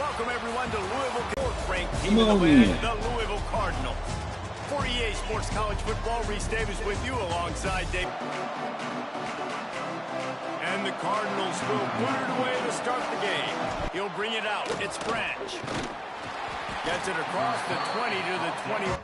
Welcome, everyone, to Louisville, fourth-ranked team in the land, the Louisville Cardinals. For EA Sports College Football, Reese Davis with you alongside Dave. And the Cardinals will put it away to start the game. He'll bring it out. It's Branch. Gets it across the 20 to the 20.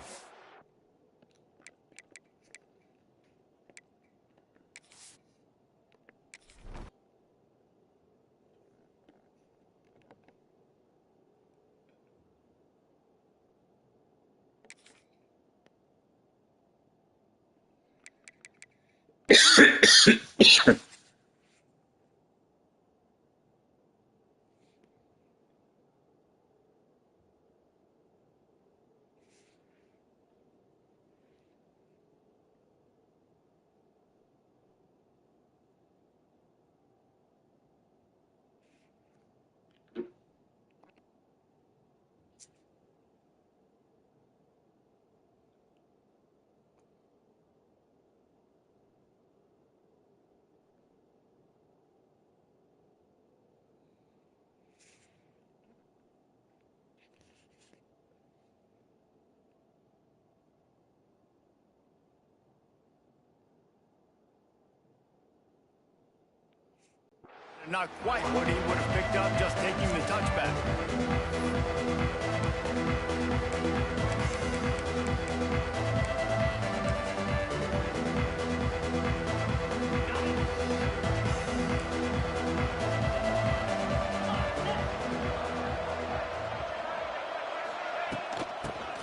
Not quite what he would have picked up just taking the touchback.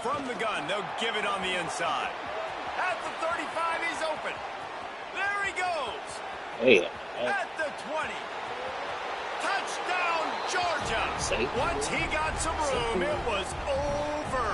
From the gun, they'll give it on the inside. At the 35, he's open. There he goes. Hey. At the 20. Touchdown, Georgia! Once he got some room, it was over.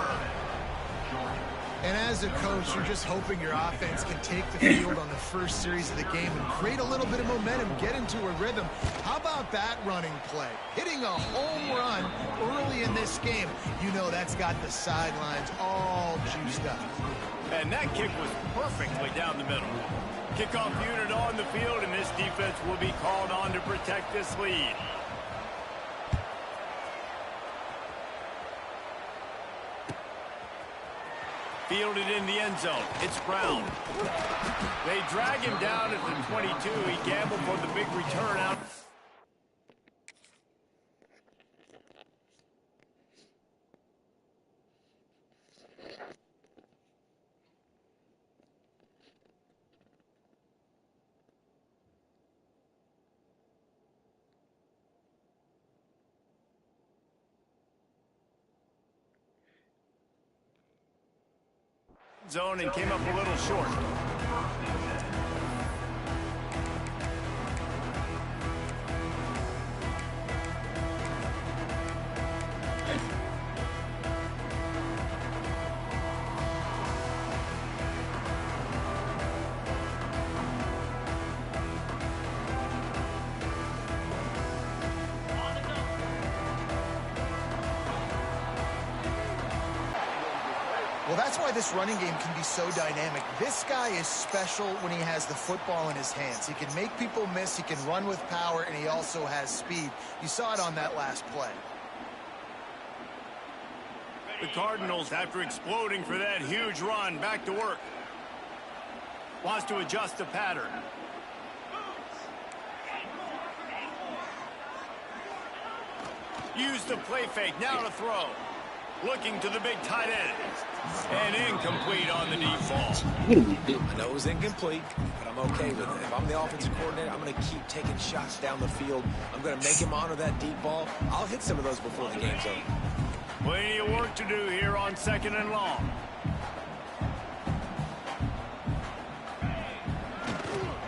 And as a coach, you're just hoping your offense can take the field on the first series of the game and create a little bit of momentum, get into a rhythm. How about that running play? Hitting a home run early in this game. You know that's got the sidelines all juiced up. And that kick was perfectly down the middle. Kickoff unit on the field, and this defense will be called on to protect this lead. Fielded in the end zone. It's Brown. They drag him down at the 22. He gambled for the big return out. Zone and came up a little short. Well, that's why this running game can be so dynamic. This guy is special when he has the football in his hands. He can make people miss, he can run with power, and he also has speed. You saw it on that last play. The Cardinals, after exploding for that huge run, back to work. Wants to adjust the pattern. Use the play fake, now to throw. Looking to the big tight end. And incomplete on the deep ball. I know it was incomplete, but I'm okay with it. If I'm the offensive coordinator, I'm going to keep taking shots down the field. I'm going to make him honor that deep ball. I'll hit some of those before the game's over. Plenty of work to do here on 2nd and long.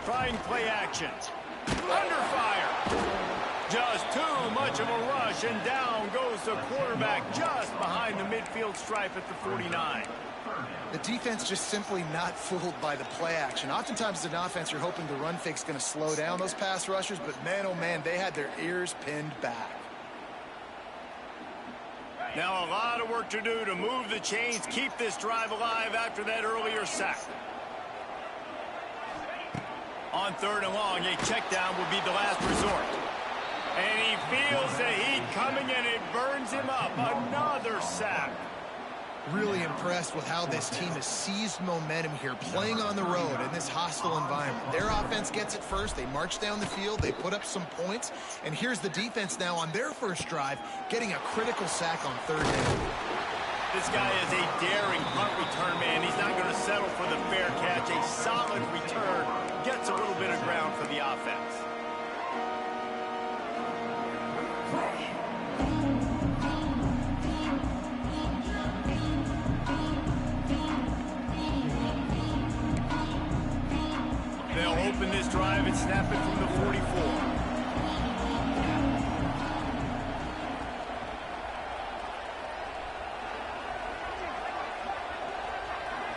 Trying play action. Under fire. Just too much of a rush, and down goes the quarterback just behind the midfield stripe at the 49. The defense just simply not fooled by the play action. Oftentimes as an offense, you're hoping the run fake's going to slow down those pass rushers, but man, oh man, they had their ears pinned back. Now a lot of work to do to move the chains, keep this drive alive after that earlier sack. On 3rd and long, a check down will be the last resort. And he feels the heat coming, and it burns him up. Another sack. Really impressed with how this team has seized momentum here, playing on the road in this hostile environment. Their offense gets it first. They march down the field. They put up some points. And here's the defense now on their first drive, getting a critical sack on third down. This guy is a daring punt return man. He's not going to settle for the fair catch. A solid return gets a little bit of ground for the offense. They'll open this drive and snap it from the 44.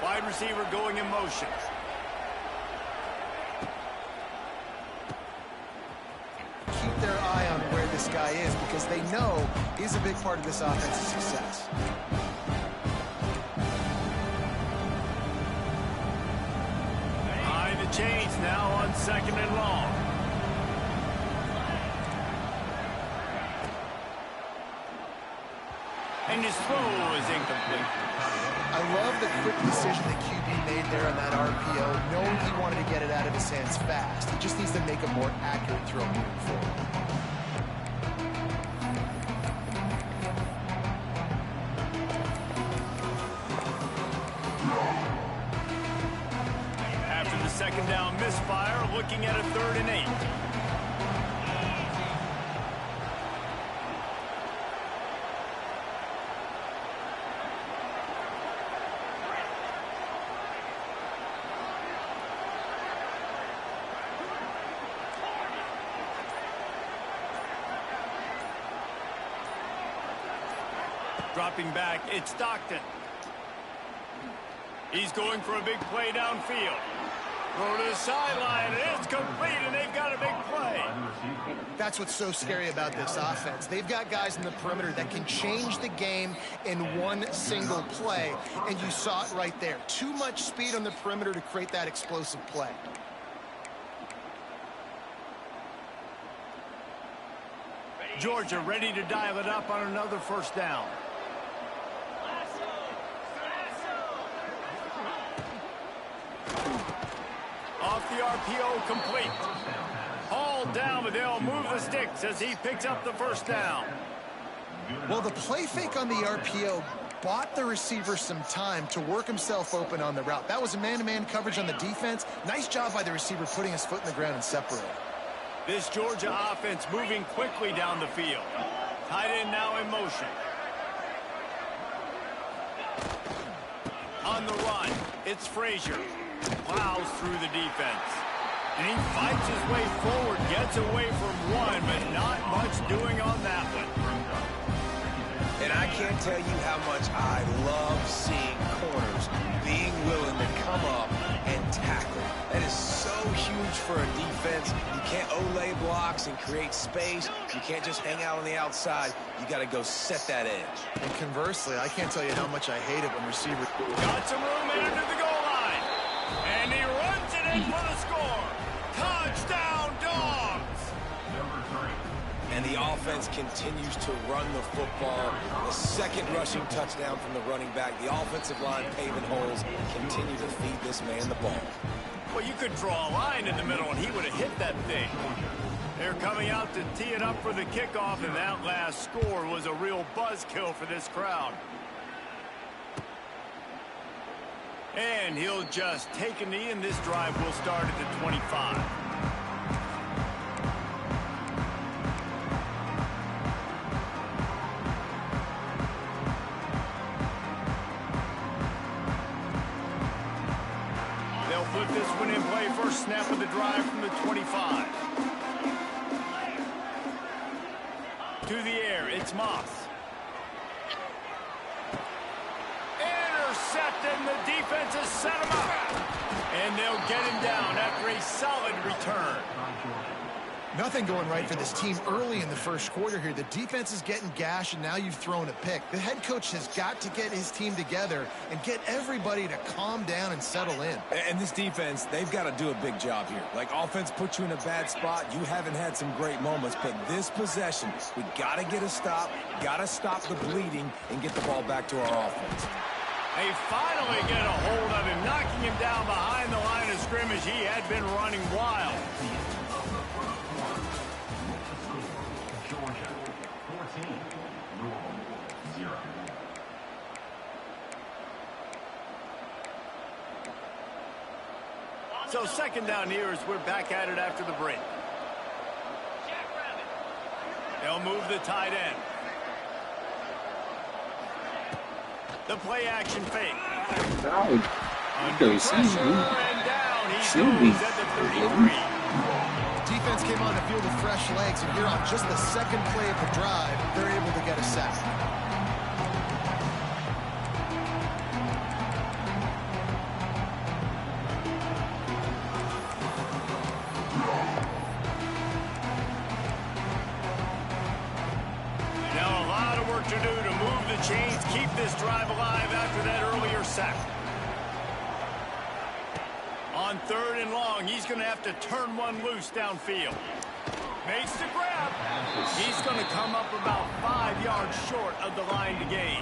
Wide receiver going in motion. Keep their eye on where this guy is because they know he's a big part of this offense's success. Behind the chains now on 2nd and long. And his throw is incomplete. I love the quick decision that QB made there on that RPO, knowing he wanted to get it out of his hands fast. He just needs to make a more accurate throw moving forward. After the 2nd down misfire, looking at a 3rd and 8. Dropping back, it's Stockton. He's going for a big play downfield. Throw to the sideline, and it's complete, and they've got a big play. That's what's so scary about this offense. They've got guys in the perimeter that can change the game in one single play, and you saw it right there. Too much speed on the perimeter to create that explosive play. Georgia ready to dial it up on another 1st down. Off the RPO, complete. Hauled down, but they'll move the sticks as he picks up the 1st down. Well, the play fake on the RPO bought the receiver some time to work himself open on the route. That was a man-to-man coverage on the defense. Nice job by the receiver putting his foot in the ground and separating. This Georgia offense moving quickly down the field. Tight end now in motion. On the run, it's Frazier. Plows through the defense. And he fights his way forward, gets away from one, but not much doing on that one. And I can't tell you how much I love seeing corners being willing to come up and tackle. That is so huge for a defense. You can't olay blocks and create space. You can't just hang out on the outside. You got to go set that edge. And conversely, I can't tell you how much I hate it when receivers... Got some room in under the goal line. And he runs it in for the score. Touchdown, Dogs! And the offense continues to run the football. The 2nd rushing touchdown from the running back. The offensive line paving holes. Continue to feed this man the ball. Well, you could draw a line in the middle, and he would have hit that thing. They're coming out to tee it up for the kickoff, and that last score was a real buzzkill for this crowd. And he'll just take a knee, and this drive will start at the 25. They'll put this one in play. First snap of the drive from the 25. To the air, it's Moss. Intercepted, and the defense has set him up. And they'll get him down after a solid return. Nothing going right for this team early in the first quarter here. The defense is getting gashed, and now you've thrown a pick. The head coach has got to get his team together and get everybody to calm down and settle in. And this defense, they've got to do a big job here. Like, offense put you in a bad spot. You haven't had some great moments, but this possession, we got to get a stop, got to stop the bleeding, and get the ball back to our offense. They finally get a hold of him, knocking him down behind the line of scrimmage. He had been running wild. So second down here as we're back at it after the break. They'll move the tight end. The play action fake. Under pressure and down. He goes at the 33. Defense came on the field with fresh legs, and here on just the second play of the drive, they're able to get a sack. To do to move the chains, keep this drive alive after that earlier sack. On third and long, he's going to have to turn one loose downfield. Makes the grab. He's going to come up about 5 yards short of the line to gain.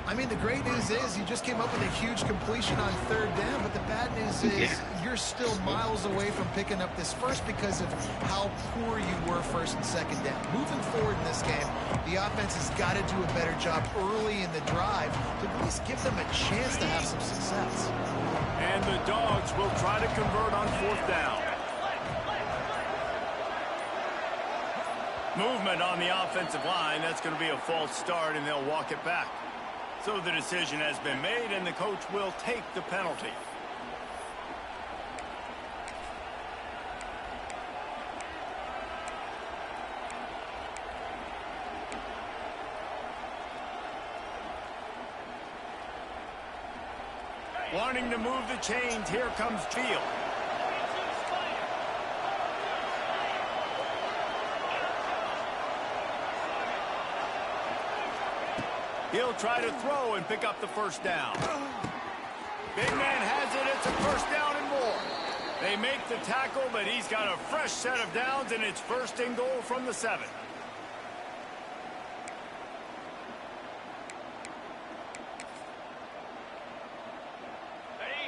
I mean, the great news is you just came up with a huge completion on third down, but the bad news is you're still miles away from picking up this first because of how poor you were first and second down. Moving forward in this game, the offense has got to do a better job early in the drive to at least give them a chance to have some success. And the Dogs will try to convert on fourth down. Movement on the offensive line. That's going to be a false start, and they'll walk it back. So the decision has been made, and the coach will take the penalty. Wanting to move the chains, here comes Field. He'll try to throw and pick up the first down. Big man has it. It's a first down and more. They make the tackle, but he's got a fresh set of downs, and it's first and goal from the 7.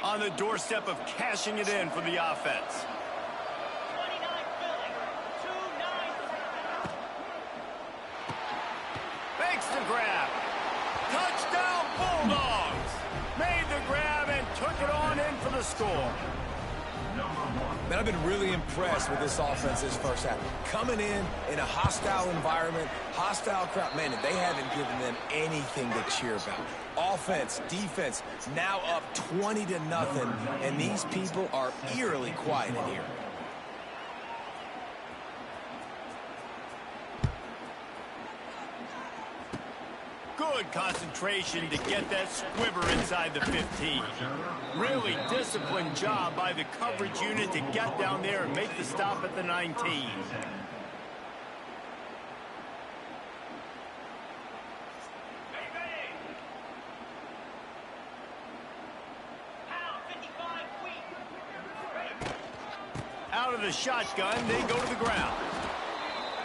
On the doorstep of cashing it in for the offense. Makes the grab. Touchdown Bulldogs! Made the grab and took it on in for the score. Man, I've been really impressed with this offense this first half. Coming in a hostile environment, hostile crowd. Man, they haven't given them anything to cheer about. Offense, defense, now up 20-0, and these people are eerily quiet in here. Good concentration to get that squibber inside the 15. Really disciplined job by the coverage unit to get down there and make the stop at the 19. Out of the shotgun, they go to the ground.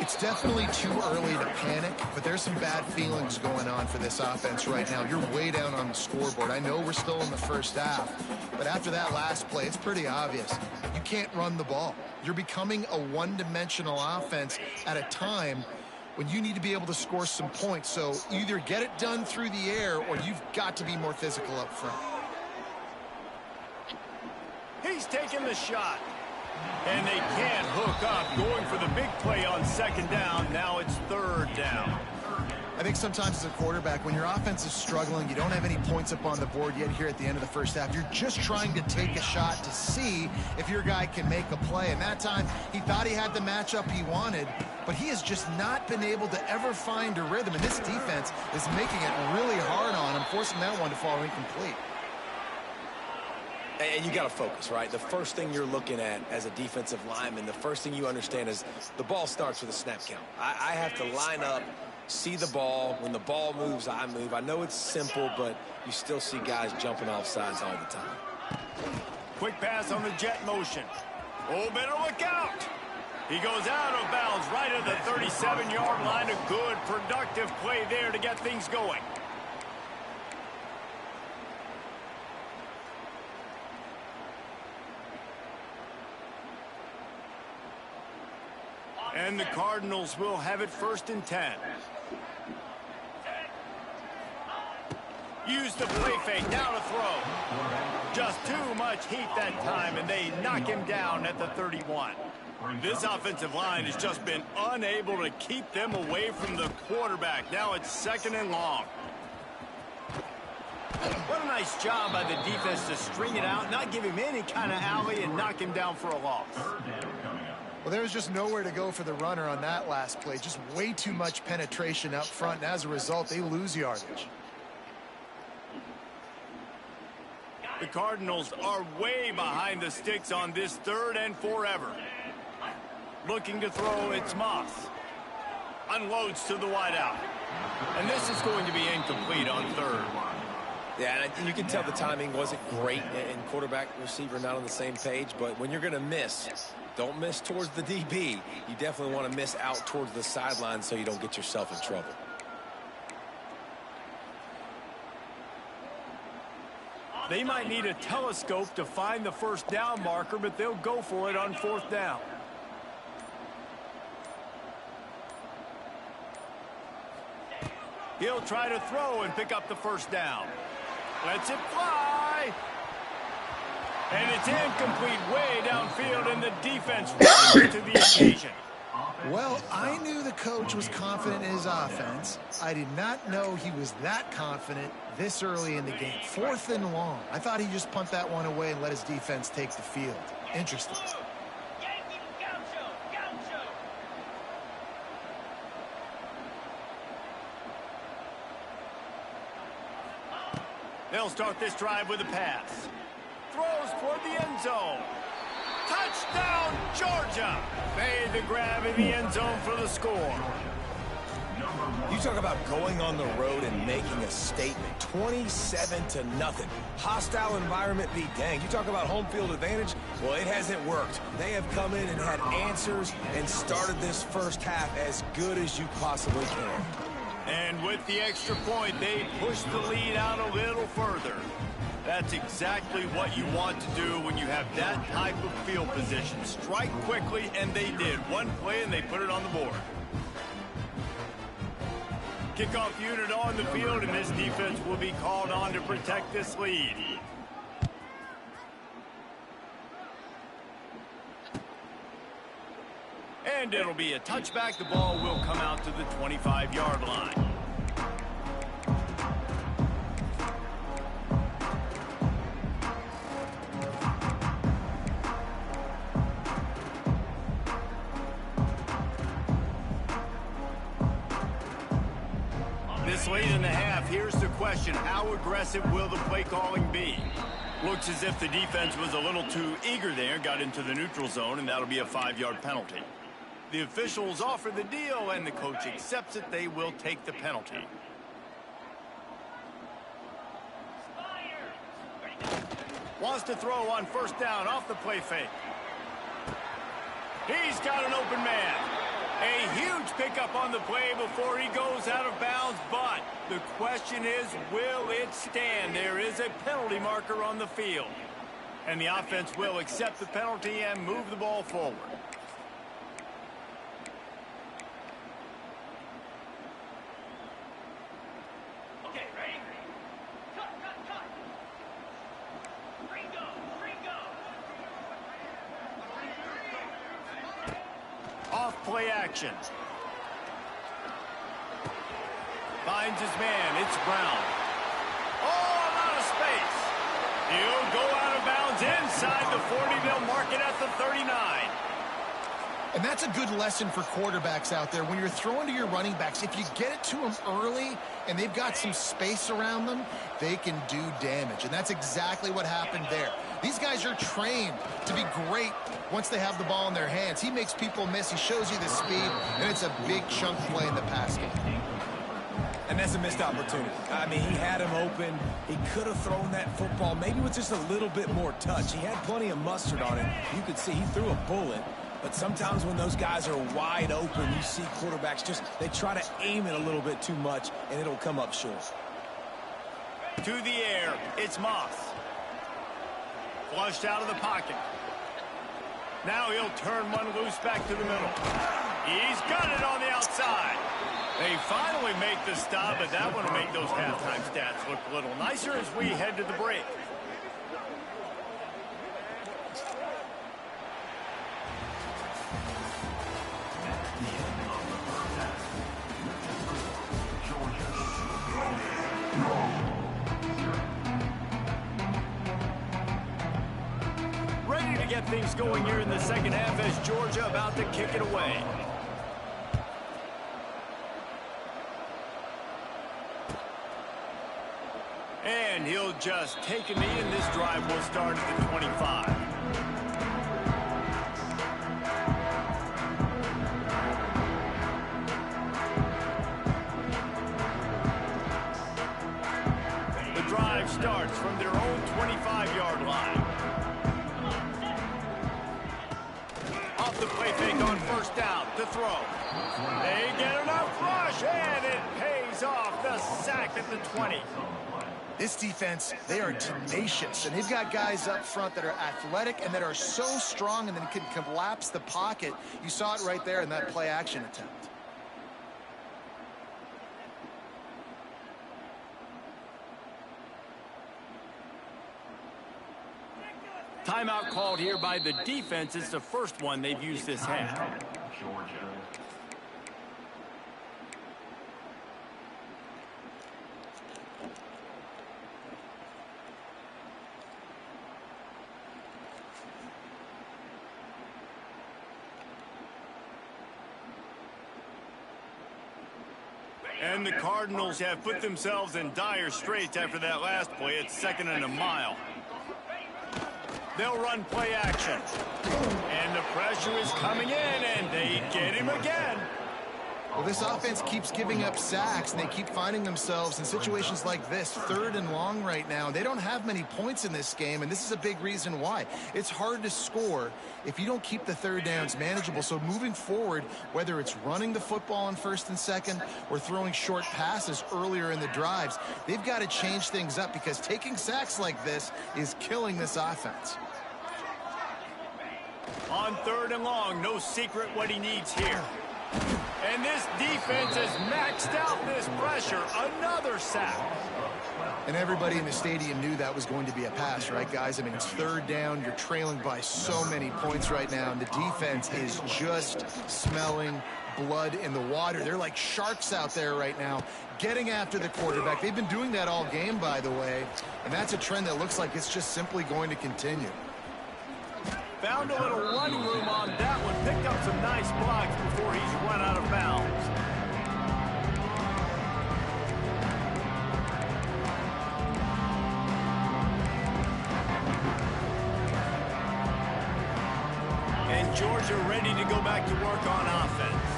It's definitely too early to panic, but there's some bad feelings going on for this offense right now. You're way down on the scoreboard. I know we're still in the first half, but after that last play, it's pretty obvious. You can't run the ball. You're becoming a one-dimensional offense at a time when you need to be able to score some points. So either get it done through the air or you've got to be more physical up front. He's taking the shot. And they can't hook up, going for the big play on second down. Now it's third down. I think sometimes as a quarterback, when your offense is struggling, you don't have any points up on the board yet here at the end of the first half. You're just trying to take a shot to see if your guy can make a play. And that time, he thought he had the matchup he wanted, but he has just not been able to ever find a rhythm. And this defense is making it really hard on him, forcing that one to fall incomplete. And you got to focus, right? The first thing you're looking at as a defensive lineman, the first thing you understand is the ball starts with a snap count. I have to line up, see the ball. When the ball moves, I move. I know it's simple, but you still see guys jumping off sides all the time. Quick pass on the jet motion. Oh, better look out. He goes out of bounds right at the 37-yard line. A good, productive play there to get things going. And the Cardinals will have it 1st and 10. Use the play fake, now to throw. Just too much heat that time, and they knock him down at the 31. This offensive line has just been unable to keep them away from the quarterback. Now it's 2nd and long. What a nice job by the defense to string it out, not give him any kind of alley, and knock him down for a loss. Well, there was just nowhere to go for the runner on that last play. Just way too much penetration up front, and as a result, they lose yardage. The Cardinals are way behind the sticks on this 3rd and forever. Looking to throw, it's Moss. Unloads to the wideout. And this is going to be incomplete on 3rd. Yeah, and you can tell the timing wasn't great, and quarterback and receiver not on the same page, but when you're going to miss, don't miss towards the DB. You definitely want to miss out towards the sideline so you don't get yourself in trouble. They might need a telescope to find the 1st down marker, but they'll go for it on 4th down. He'll try to throw and pick up the 1st down. Lets it fly. And it's incomplete way downfield, and the defense rises to the occasion. Well, I knew the coach was confident in his offense. I did not know he was that confident this early in the game. 4th and long. I thought he'd just punt that one away and let his defense take the field. Interesting. They'll start this drive with a pass. Throws toward the end zone. Touchdown, Georgia! Made the grab in the end zone for the score. You talk about going on the road and making a statement. 27-0. Hostile environment be danged. You talk about home field advantage. Well, it hasn't worked. They have come in and had answers and started this 1st half as good as you possibly can. And with the extra point, they push the lead out a little further. That's exactly what you want to do when you have that type of field position. Strike quickly, and they did. One play, and they put it on the board. Kickoff unit on the field, and this defense will be called on to protect this lead. And it'll be a touchback. The ball will come out to the 25-yard line. This late in the half, here's the question. How aggressive will the play calling be? Looks as if the defense was a little too eager there, got into the neutral zone, and that'll be a 5-yard penalty. The officials offer the deal, and the coach accepts it. They will take the penalty. Wants to throw on 1st down off the play fake. He's got an open man. A huge pickup on the play before he goes out of bounds, but the question is, will it stand? There is a penalty marker on the field. And the offense will accept the penalty and move the ball forward. Okay, ready? Cut. Off play action. Finds his man. It's Brown. Oh, a lot of space. He'll go out of bounds inside the 40. They'll mark it at the 39. And that's a good lesson for quarterbacks out there. When you're throwing to your running backs, if you get it to them early and they've got some space around them, they can do damage. And that's exactly what happened there. These guys are trained to be great once they have the ball in their hands. He makes people miss. He shows you the speed, and it's a big chunk play in the pass game. And that's a missed opportunity. I mean, he had him open. He could have thrown that football maybe with just a little bit more touch. He had plenty of mustard on it. You could see he threw a bullet. But sometimes when those guys are wide open, you see quarterbacks they try to aim it a little bit too much, and it'll come up short. To the air, it's Moss. Flushed out of the pocket. Now he'll turn one loose back to the middle. He's got it on the outside. They finally make the stop, but that one will make those halftime stats look a little nicer as we head to the break. Ready to get things going here in the second half as Georgia about to kick it away. And he'll just take a knee, and this drive will start at the 25. The drive starts from their own 25-yard line. Off the play fake on first down to throw. They get enough rush, and it pays off. The sack at the 20. This defense, they are tenacious, and they've got guys up front that are athletic and that are so strong and then can collapse the pocket. You saw it right there in that play-action attempt. Timeout called here by the defense. It's the first one they've used this half. And the Cardinals have put themselves in dire straits after that last play. It's 2nd and a mile. They'll run play action. And the pressure is coming in, and they get him again. Well, this offense keeps giving up sacks, and they keep finding themselves in situations like this, 3rd and long right now. They don't have many points in this game, and this is a big reason why. It's hard to score if you don't keep the 3rd downs manageable. So moving forward, whether it's running the football on 1st and 2nd or throwing short passes earlier in the drives, they've got to change things up because taking sacks like this is killing this offense. On 3rd and long, no secret what he needs here. And this defense has maxed out this pressure. Another sack. And everybody in the stadium knew that was going to be a pass, right, guys? I mean, it's 3rd down. You're trailing by so many points right now, and the defense is just smelling blood in the water. They're like sharks out there right now, getting after the quarterback. They've been doing that all game, by the way, and that's a trend that looks like it's just simply going to continue. Found a little running room on that one. Picked up some nice blocks before he's run out of bounds. And Georgia ready to go back to work on offense.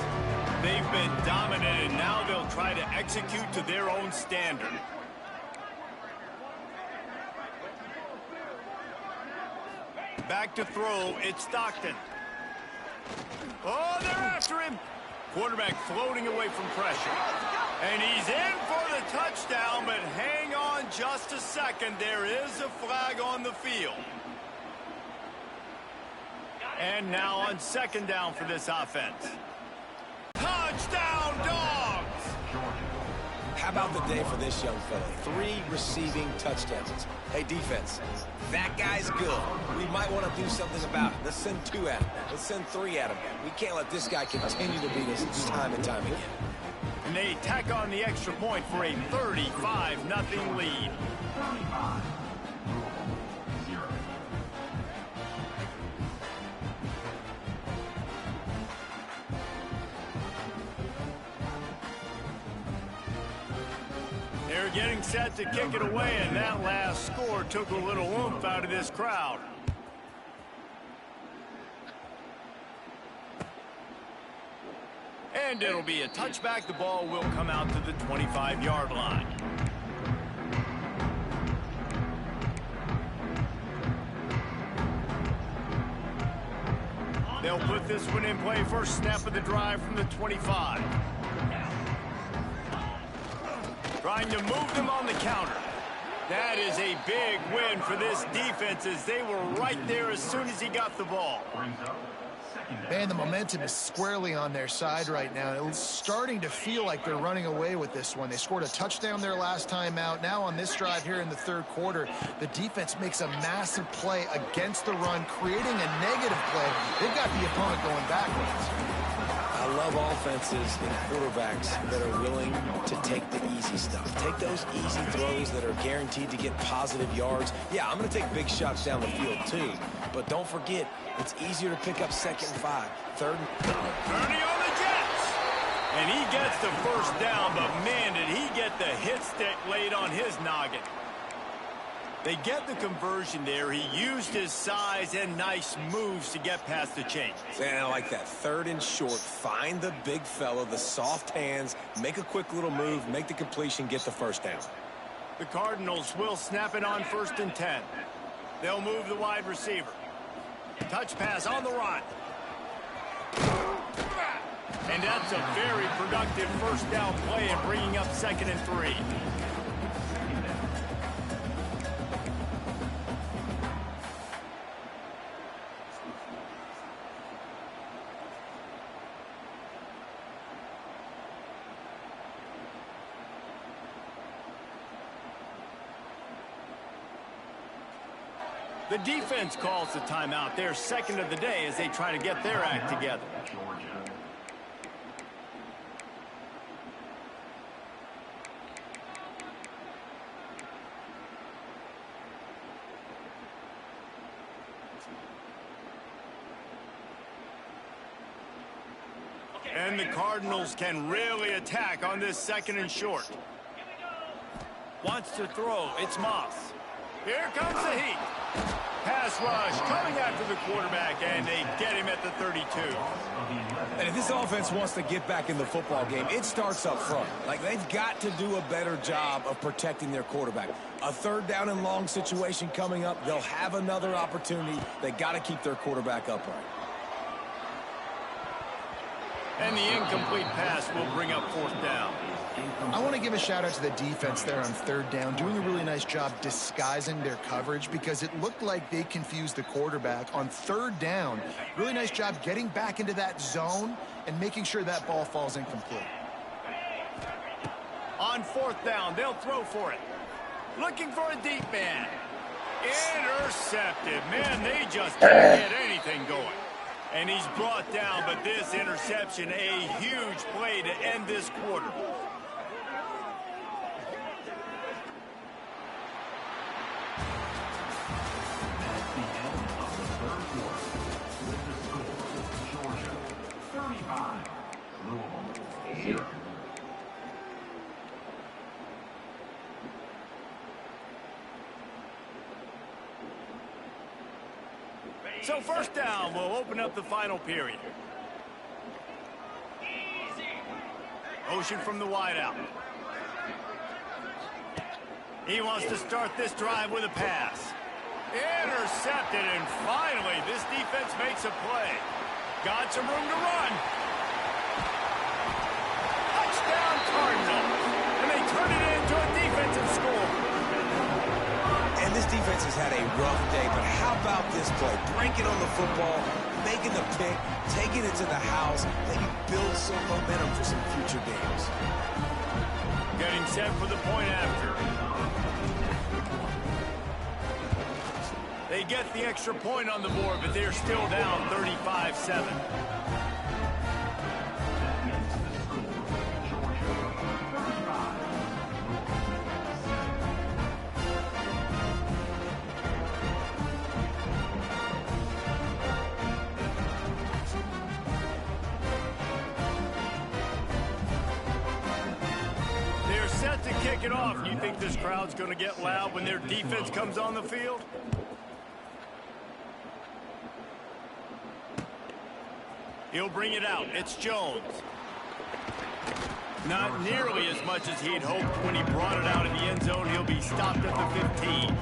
They've been dominant, and now they'll try to execute to their own standard. Back to throw, it's Stockton. Oh, they're after him. Quarterback floating away from pressure. And he's in for the touchdown, but hang on just a second. There is a flag on the field. And now on 2nd down for this offense. Touchdown, Dogs! How about the day for this young fella? 3 receiving touchdowns. Hey, defense, that guy's good. We might want to do something about it. Let's send 2 at him. Let's send 3 at him. We can't let this guy continue to beat us time and time again. And they tack on the extra point for a 35-0 lead. They're getting set to kick it away, and that last score took a little oomph out of this crowd. And it'll be a touchback. The ball will come out to the 25-yard line. They'll put this one in play. First snap of the drive from the 25. Trying to move them on the counter. That is a big win for this defense as they were right there as soon as he got the ball. Man, the momentum is squarely on their side right now. It's starting to feel like they're running away with this one. They scored a touchdown their last time out. Now on this drive here in the third quarter, the defense makes a massive play against the run, creating a negative play. They've got the opponent going backwards. I love offenses and quarterbacks that are willing to take the easy stuff. Take those easy throws that are guaranteed to get positive yards. Yeah, I'm going to take big shots down the field too. But don't forget, it's easier to pick up 2nd and 5, 3rd and... Turning on the Jets. And he gets the first down, but man, did he get the hit stick laid on his noggin. They get the conversion there. He used his size and nice moves to get past the chains. And I like that. 3rd and short. Find the big fella, the soft hands, make a quick little move, make the completion, get the first down. The Cardinals will snap it on 1st and 10. They'll move the wide receiver. Touch pass on the run. And that's a very productive first down play and bringing up 2nd and 3. The defense calls the timeout. Their 2nd of the day as they try to get their act together. And the Cardinals can really attack on this 2nd and short. Wants to throw. It's Moss. Here comes the heat. Pass rush coming after the quarterback, and they get him at the 32. And if this offense wants to get back in the football game, it starts up front. Like, they've got to do a better job of protecting their quarterback. A 3rd down and long situation coming up. They'll have another opportunity. They got to keep their quarterback upright. And the incomplete pass will bring up 4th down. I want to give a shout out to the defense there on 3rd down, doing a really nice job disguising their coverage because it looked like they confused the quarterback on 3rd down. Really nice job getting back into that zone and making sure that ball falls incomplete. On 4th down, they'll throw for it. Looking for a deep man. Intercepted. Man, they just can't get anything going. And he's brought down, but this interception, a huge play to end this quarter. So 1st down will open up the final period. Motion from the wideout. He wants to start this drive with a pass. Intercepted, and finally this defense makes a play. Got some room to run. Touchdown Cardinals. And they turn it into a defensive score. And this defense has had a rough day, but how about this play? Breaking on the football, making the pick, taking it to the house, maybe build some momentum for some future games. Getting set for the point after. They get the extra point on the board, but they're still down 35-7. set to kick it off. You think this crowd's going to get loud when their defense comes on the field? He'll bring it out. It's Jones. Not nearly as much as he'd hoped when he brought it out in the end zone. He'll be stopped at the 15.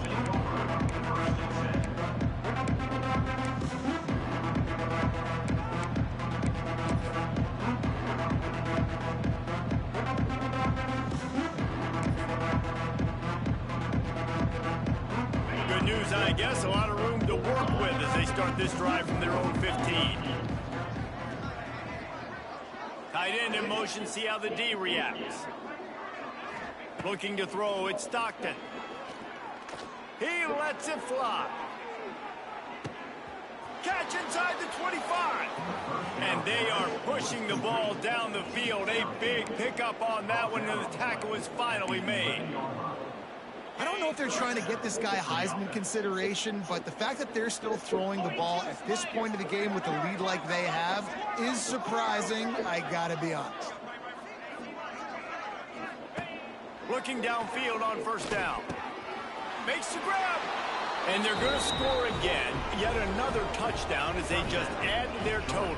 Good news, I guess. A lot of room to work with as they start this drive from their own 15. Tight end in motion, see how the D reacts. Looking to throw, it's Stockton. He lets it fly. Catch inside the 25. And they are pushing the ball down the field. A big pickup on that one, and the tackle is finally made. I don't know if they're trying to get this guy Heisman consideration, but the fact that they're still throwing the ball at this point of the game with the lead like they have is surprising, I gotta be honest. Looking downfield on first down. Makes the grab. And they're going to score again. Yet another touchdown as they just add to their total.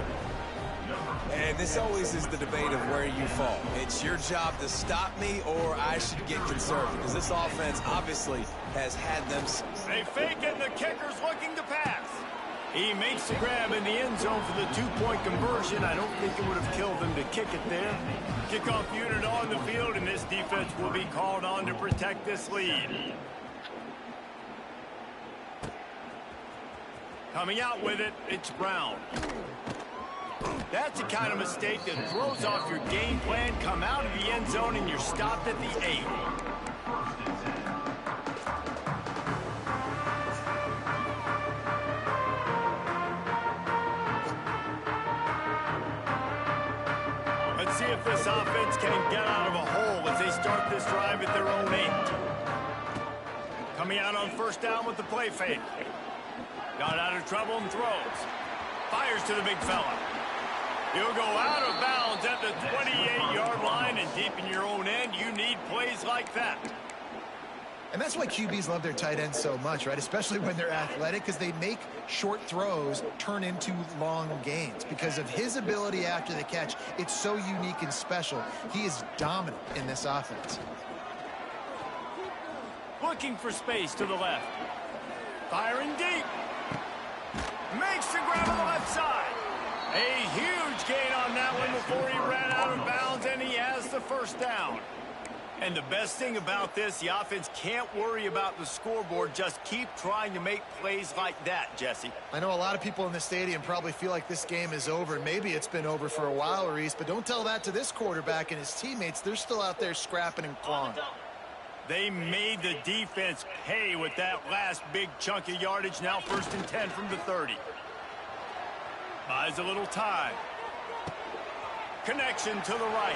And this always is the debate of where you fall. It's your job to stop me, or I should get conservative, because this offense obviously has had them. They fake it, and the kicker's looking to pass. He makes the grab in the end zone for the two-point conversion. I don't think it would have killed them to kick it there. Kickoff unit on the field, and this defense will be called on to protect this lead. Coming out with it, it's Brown. That's the kind of mistake that throws off your game plan. Come out of the end zone and you're stopped at the 8. Let's see if this offense can get out of a hole as they start this drive at their own 8. Coming out on first down with the play fake. Got out of trouble and throws. Fires to the big fella. He'll go out of bounds at the 28-yard line, and deep in your own end, you need plays like that. And that's why QBs love their tight ends so much, right? Especially when they're athletic, because they make short throws turn into long gains. Because of his ability after the catch, it's so unique and special. He is dominant in this offense. Looking for space to the left. Firing deep. Makes the grab on the left side. A huge gain on that one before he ran out of bounds, and he has the first down. And the best thing about this, the offense can't worry about the scoreboard. Just keep trying to make plays like that, Jesse. I know a lot of people in the stadium probably feel like this game is over. Maybe it's been over for a while, Reese, but don't tell that to this quarterback and his teammates. They're still out there scrapping and clawing. They made the defense pay with that last big chunk of yardage. Now 1st and 10 from the 30. Buys a little time. Connection to the right.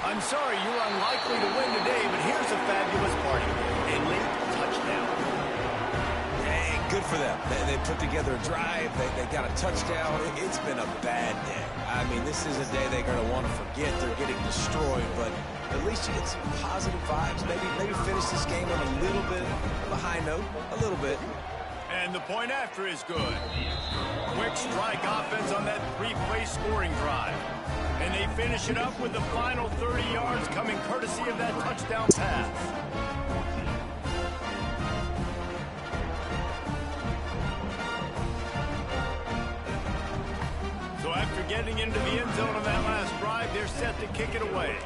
I'm sorry, you're unlikely to win today, but here's a fabulous party. A late touchdown. Hey, good for them. They put together a drive. They got a touchdown. It's been a bad day. I mean, this is a day they're going to want to forget. They're getting destroyed, but at least you get some positive vibes. Maybe finish this game on a little bit of a high note. A little bit. And the point after is good. Quick strike offense on that 3-play scoring drive. And they finish it up with the final 30 yards coming courtesy of that touchdown pass. So after getting into the end zone of that last drive, they're set to kick it away.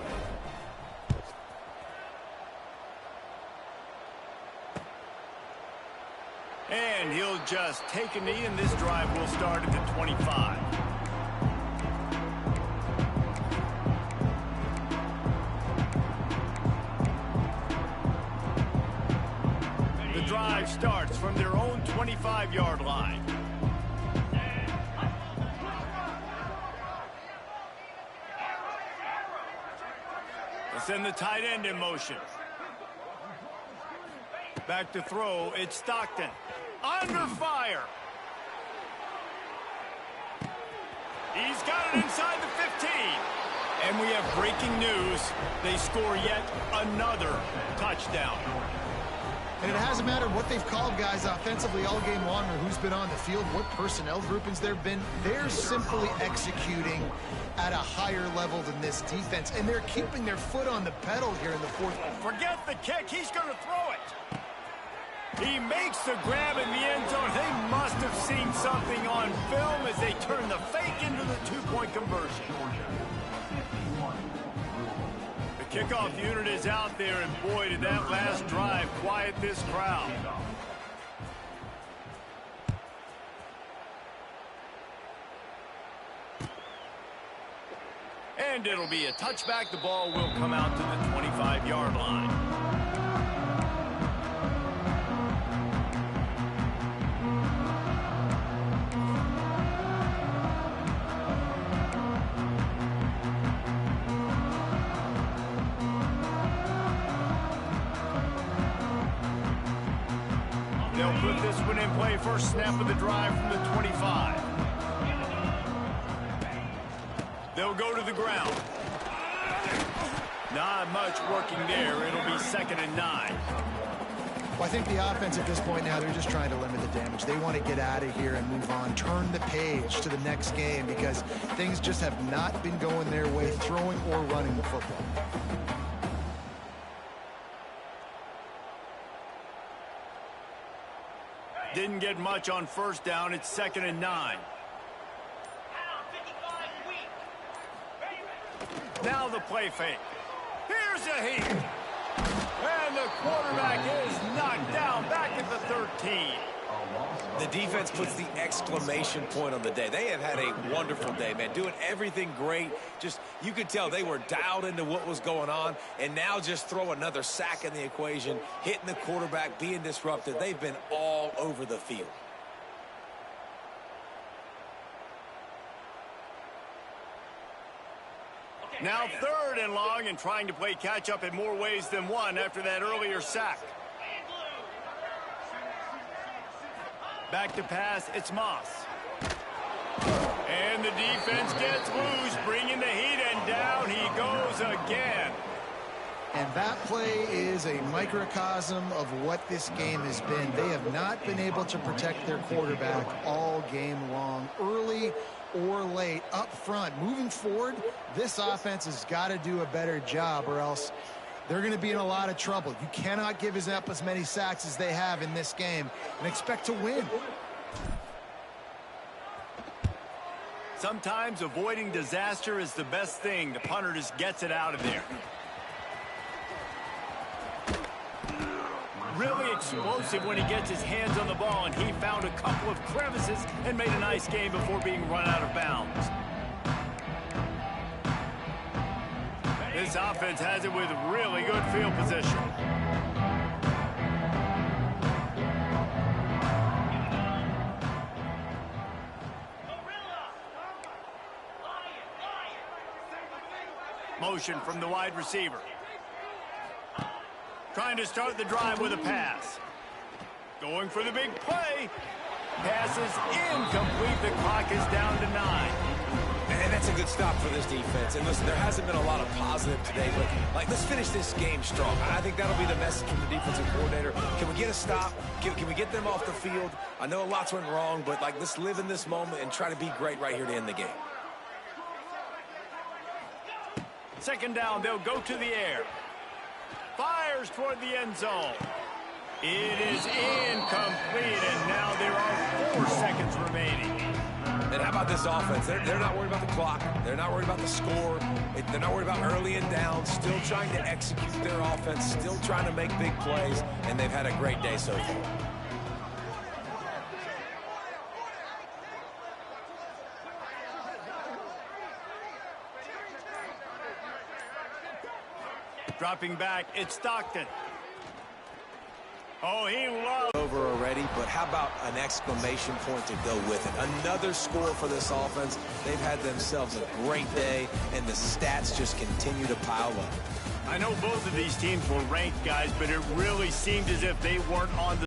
And he'll just take a knee, and this drive will start at the 25. The drive starts from their own 25-yard line. They send the tight end in motion. Back to throw, it's Stockton. Under fire. He's got it inside the 15. And we have breaking news. They score yet another touchdown. And it hasn't mattered what they've called guys offensively all game long or who's been on the field, what personnel groupings there have been. They're simply executing at a higher level than this defense, and they're keeping their foot on the pedal here in the fourth. Forget the kick. He's going to throw it. He makes the grab in the end zone. They must have seen something on film as they turn the fake into the two-point conversion. The kickoff unit is out there, and boy, did that last drive quiet this crowd. And it'll be a touchback. The ball will come out to the 25-yard line. They'll put this one in play. First snap of the drive from the 25. They'll go to the ground. Not much working there. It'll be 2nd and 9. Well, I think the offense at this point now, they're just trying to limit the damage. They want to get out of here and move on, turn the page to the next game because things just have not been going their way, throwing or running the football. Didn't get much on first down. It's 2nd and 9. Now the play fake. Here's a heat. And the quarterback is knocked down back at the 13. The defense puts the exclamation point on the day. They have had a wonderful day, man. Doing everything great. Just, you could tell they were dialed into what was going on. And now just throw another sack in the equation, hitting the quarterback, being disrupted. They've been all over the field. Now 3rd and long, and trying to play catch-up in more ways than one after that earlier sack. Back to pass, it's Moss. And the defense gets loose, bringing the heat, and down he goes again. And that play is a microcosm of what this game has been. They have not been able to protect their quarterback all game long, early or late, up front. Moving forward, this offense has got to do a better job or else they're going to be in a lot of trouble. You cannot give up as many sacks as they have in this game and expect to win. Sometimes avoiding disaster is the best thing. The punter just gets it out of there. Really explosive when he gets his hands on the ball, and he found a couple of crevices and made a nice game before being run out of bounds. This offense has it with really good field position. Motion from the wide receiver. Trying to start the drive with a pass. Going for the big play. Pass is incomplete. The clock is down to 9. And that's a good stop for this defense. And listen, there hasn't been a lot of positive today, but let's finish this game strong. I think that'll be the message from the defensive coordinator. Can we get a stop? Can we get them off the field? I know lots went wrong, but let's live in this moment and try to be great right here to end the game. 2nd down, they'll go to the air. Fires toward the end zone. It is incomplete, and now there are 4 seconds remaining. And how about this offense? They're not worried about the clock. They're not worried about the score. They're not worried about early and down. Still trying to execute their offense. Still trying to make big plays, and they've had a great day so far. Dropping back, it's Stockton. Oh, he loves over already, but how about an exclamation point to go with it? Another score for this offense. They've had themselves a great day, and the stats just continue to pile up. I know both of these teams were ranked, guys, but it really seemed as if they weren't on the